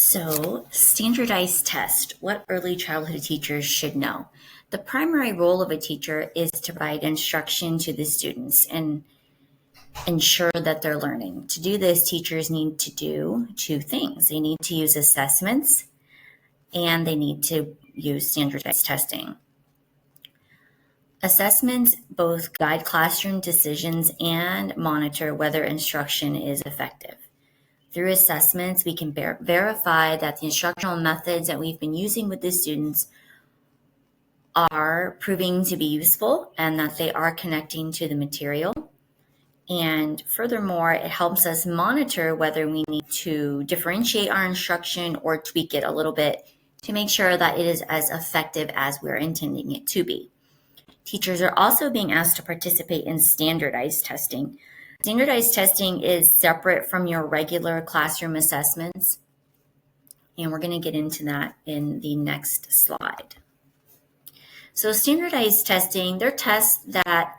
So, standardized test, what early childhood teachers should know. The primary role of a teacher is to provide instruction to the students and ensure that they're learning. To do this, teachers need to do two things. They need to use assessments and they need to use standardized testing. Assessments both guide classroom decisions and monitor whether instruction is effective. Through assessments, we can verify that the instructional methods that we've been using with the students are proving to be useful and that they are connecting to the material. And furthermore, it helps us monitor whether we need to differentiate our instruction or tweak it a little bit to make sure that it is as effective as we're intending it to be. Teachers are also being asked to participate in standardized testing. Standardized testing is separate from your regular classroom assessments, and we're going to get into that in the next slide. So standardized testing, they're tests that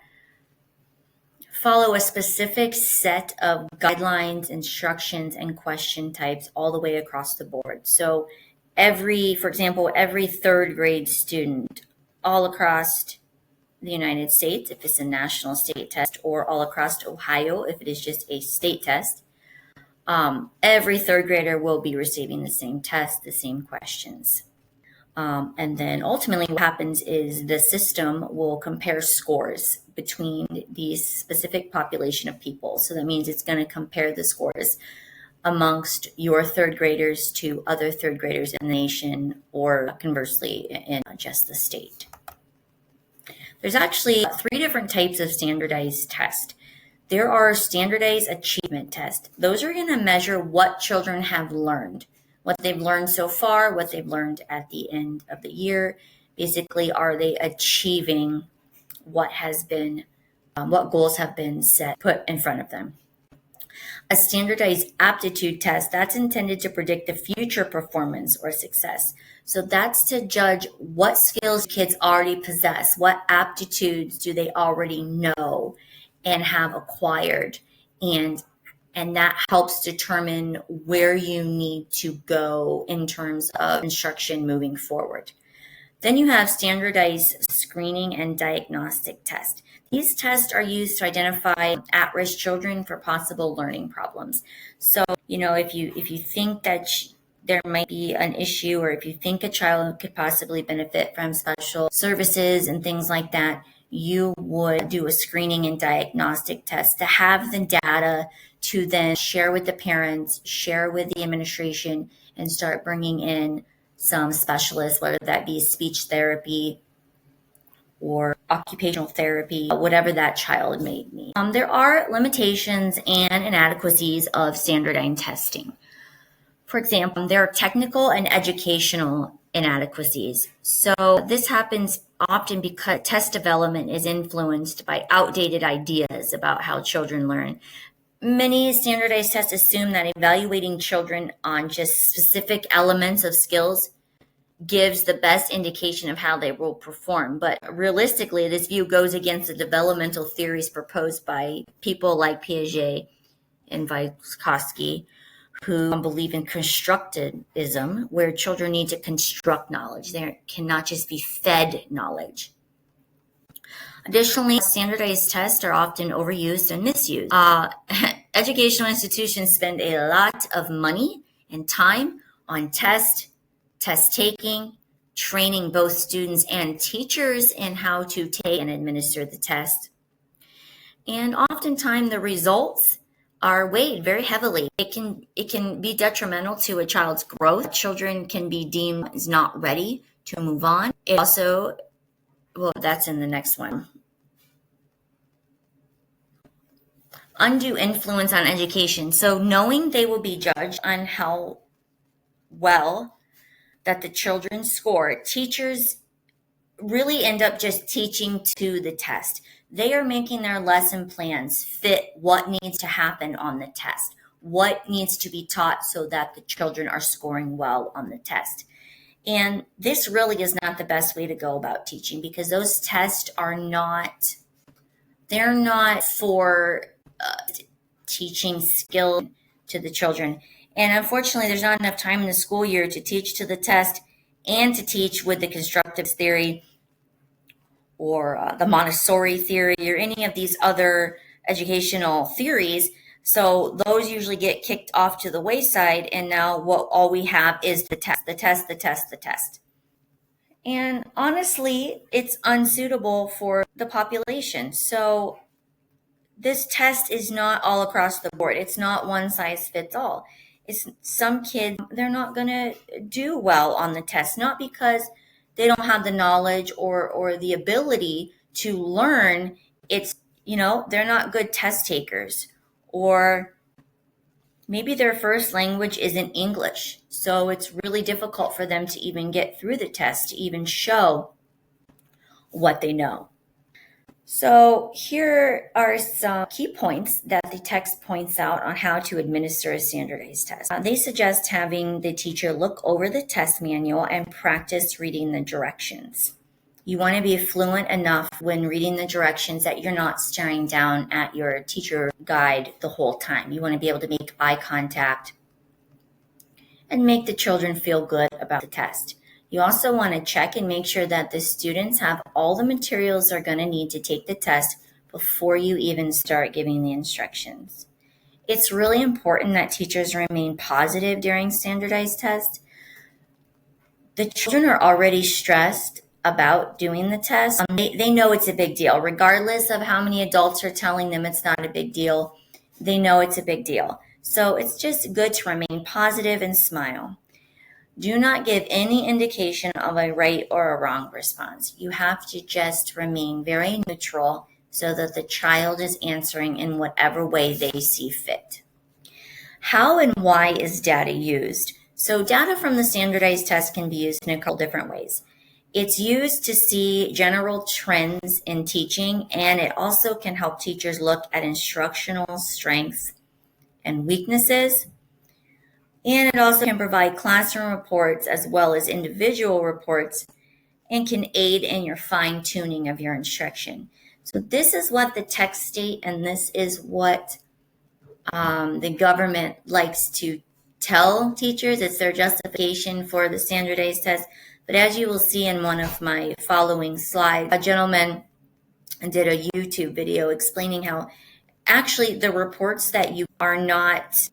follow a specific set of guidelines, instructions, and question types all the way across the board. So for example, every third grade student all across the United States, if it's a national state test, or all across Ohio, if it is just a state test, every third grader will be receiving the same test, the same questions. And then ultimately what happens is the system will compare scores between these specific population of people. So that means it's going to compare the scores amongst your third graders to other third graders in the nation, or conversely in just the state. There's actually three different types of standardized tests. There are standardized achievement tests. Those are going to measure what children have learned, what they've learned so far, what they've learned at the end of the year. Basically, are they achieving what goals have been put in front of them? A standardized aptitude test, that's intended to predict the future performance or success. So that's to judge what skills kids already possess, what aptitudes do they already know and have acquired, and that helps determine where you need to go in terms of instruction moving forward. Then you have standardized screening and diagnostic tests. These tests are used to identify at-risk children for possible learning problems. So, if you think that there might be an issue, or if you think a child could possibly benefit from special services and things like that, you would do a screening and diagnostic test to have the data to then share with the parents, share with the administration, and start bringing in some specialists, whether that be speech therapy or occupational therapy, whatever that child may need. There are limitations and inadequacies of standardized testing. For example, there are technical and educational inadequacies. So this happens often because test development is influenced by outdated ideas about how children learn. Many standardized tests assume that evaluating children on just specific elements of skills gives the best indication of how they will perform. But realistically, this view goes against the developmental theories proposed by people like Piaget and Vygotsky, who believe in constructivism, where children need to construct knowledge. They cannot just be fed knowledge. Additionally, standardized tests are often overused and misused. Educational institutions spend a lot of money and time on test taking, training both students and teachers in how to take and administer the test. And oftentimes the results are weighed very heavily. It can be detrimental to a child's growth. Children can be deemed as not ready to move on. It also, that's in the next one. Undue influence on education. So knowing they will be judged on how well that the children score, teachers really end up just teaching to the test. They are making their lesson plans fit what needs to happen on the test, what needs to be taught so that the children are scoring well on the test. And this really is not the best way to go about teaching, because those tests they're not for teaching skill to the children. And unfortunately, there's not enough time in the school year to teach to the test and to teach with the constructive theory or the Montessori theory or any of these other educational theories. So those usually get kicked off to the wayside. And now all we have is the test, the test, the test, the test. And honestly, it's unsuitable for the population. So this test is not all across the board. It's not one size fits all. It's some kids, they're not going to do well on the test, not because they don't have the knowledge or the ability to learn. It's, they're not good test takers, or maybe their first language isn't English. So it's really difficult for them to even get through the test, to even show what they know. So here are some key points that the text points out on how to administer a standardized test. They suggest having the teacher look over the test manual and practice reading the directions. You want to be fluent enough when reading the directions that you're not staring down at your teacher guide the whole time. You want to be able to make eye contact and make the children feel good about the test. You also want to check and make sure that the students have all the materials they're going to need to take the test before you even start giving the instructions. It's really important that teachers remain positive during standardized tests. The children are already stressed about doing the test. They know it's a big deal. Regardless of how many adults are telling them it's not a big deal, they know it's a big deal. So it's just good to remain positive and smile. Do not give any indication of a right or a wrong response. You have to just remain very neutral so that the child is answering in whatever way they see fit. How and why is data used? So data from the standardized test can be used in a couple different ways. It's used to see general trends in teaching, and it also can help teachers look at instructional strengths and weaknesses. And it also can provide classroom reports as well as individual reports, and can aid in your fine tuning of your instruction. So this is what the text state, and this is what the government likes to tell teachers. It's their justification for the standardized test. But as you will see in one of my following slides, a gentleman did a YouTube video explaining how actually the reports that you are not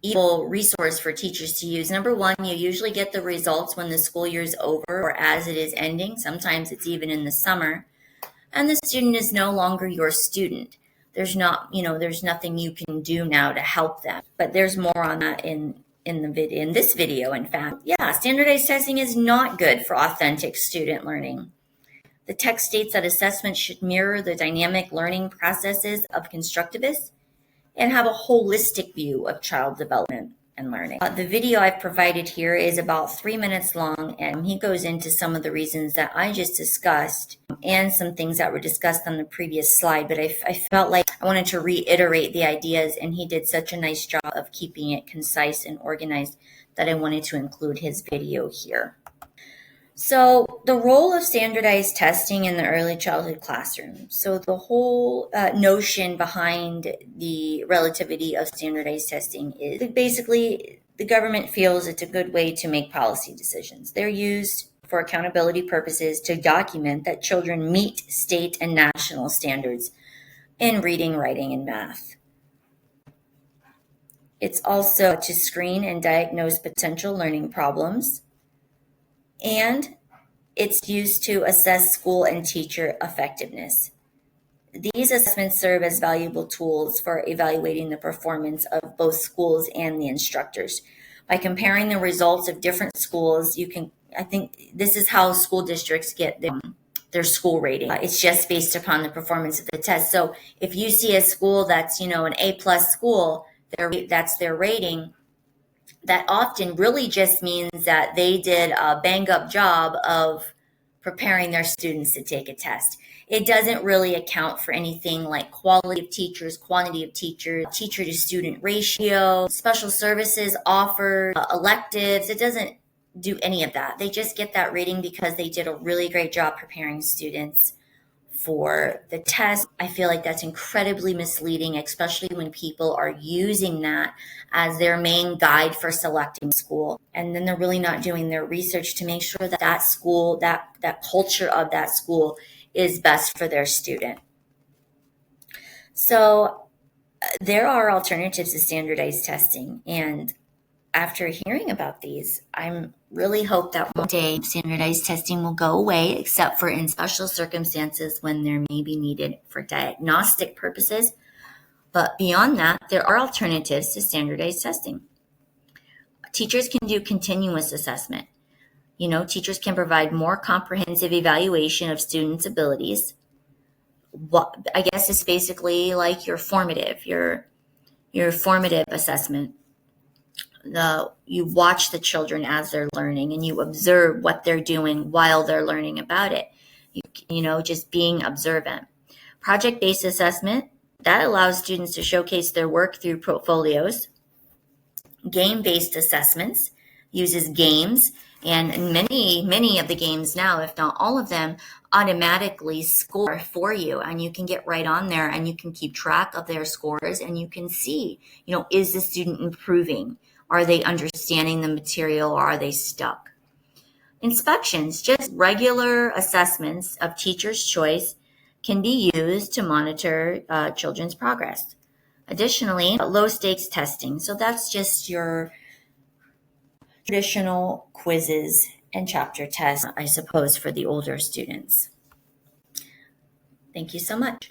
evil resource for teachers to use. Number one, you usually get the results when the school year is over or as it is ending. Sometimes it's even in the summer. And the student is no longer your student. There's nothing you can do now to help them. But there's more on that in this video, in fact. Yeah, standardized testing is not good for authentic student learning. The text states that assessment should mirror the dynamic learning processes of constructivists and have a holistic view of child development and learning. The video I've provided here is about 3 minutes long, and he goes into some of the reasons that I just discussed and some things that were discussed on the previous slide, but I felt like I wanted to reiterate the ideas, and he did such a nice job of keeping it concise and organized that I wanted to include his video here. So the role of standardized testing in the early childhood classroom. So the whole notion behind the relativity of standardized testing is that basically the government feels it's a good way to make policy decisions. They're used for accountability purposes to document that children meet state and national standards in reading, writing, and math. It's also to screen and diagnose potential learning problems, and it's used to assess school and teacher effectiveness. These assessments serve as valuable tools for evaluating the performance of both schools and the instructors. By comparing the results of different schools, I think this is how school districts get their school rating. It's just based upon the performance of the test. So if you see a school that's, an A+ school, that's their rating, that often really just means that they did a bang up job of preparing their students to take a test. It doesn't really account for anything like quality of teachers, quantity of teachers, teacher to student ratio, special services offered, electives. It doesn't do any of that. They just get that rating because they did a really great job preparing students for the test. I feel like that's incredibly misleading, especially when people are using that as their main guide for selecting school. And then they're really not doing their research to make sure that that school, that culture of that school is best for their student. So there are alternatives to standardized testing. And after hearing about these, I'm really hope that one day standardized testing will go away, except for in special circumstances when there may be needed for diagnostic purposes. But beyond that, there are alternatives to standardized testing. Teachers can do continuous assessment. Teachers can provide more comprehensive evaluation of students' abilities. What I guess is basically like your formative assessment. You watch the children as they're learning and you observe what they're doing while they're learning about it. Just being observant. Project-based assessment, that allows students to showcase their work through portfolios. Game-based assessments uses games, and many of the games now, if not all of them, automatically score for you, and you can get right on there and you can keep track of their scores, and you can see, is the student improving? Are they understanding the material, or are they stuck? Inspections, just regular assessments of teacher's choice, can be used to monitor children's progress. Additionally, low stakes testing. So that's just your traditional quizzes and chapter tests, I suppose, for the older students. Thank you so much.